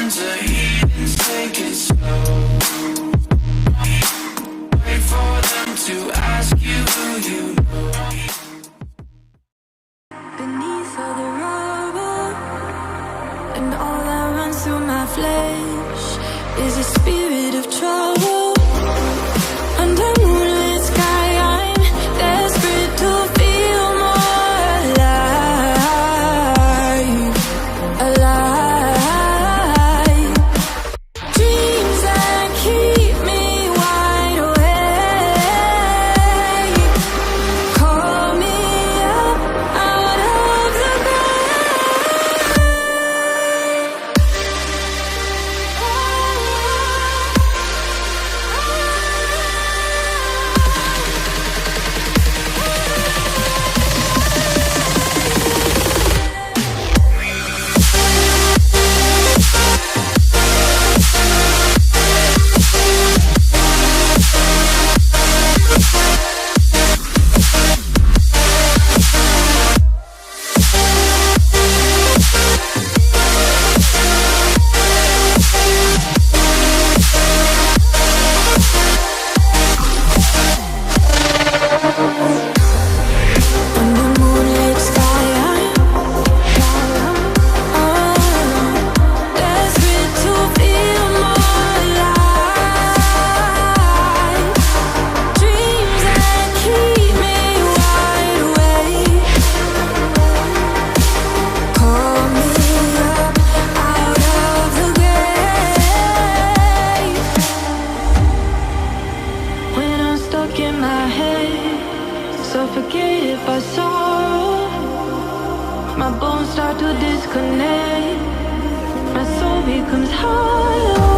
bunch of heathens, take it slow. Wait for them to ask you who you know. Beneath all the rubble and all that runs through my flesh is a spirit of trouble. Under moonlit sky, I'm desperate to feel more alive, alive. Dreams that keep me wide awake. Call me up out of the my bones start to disconnect. My soul becomes hollow.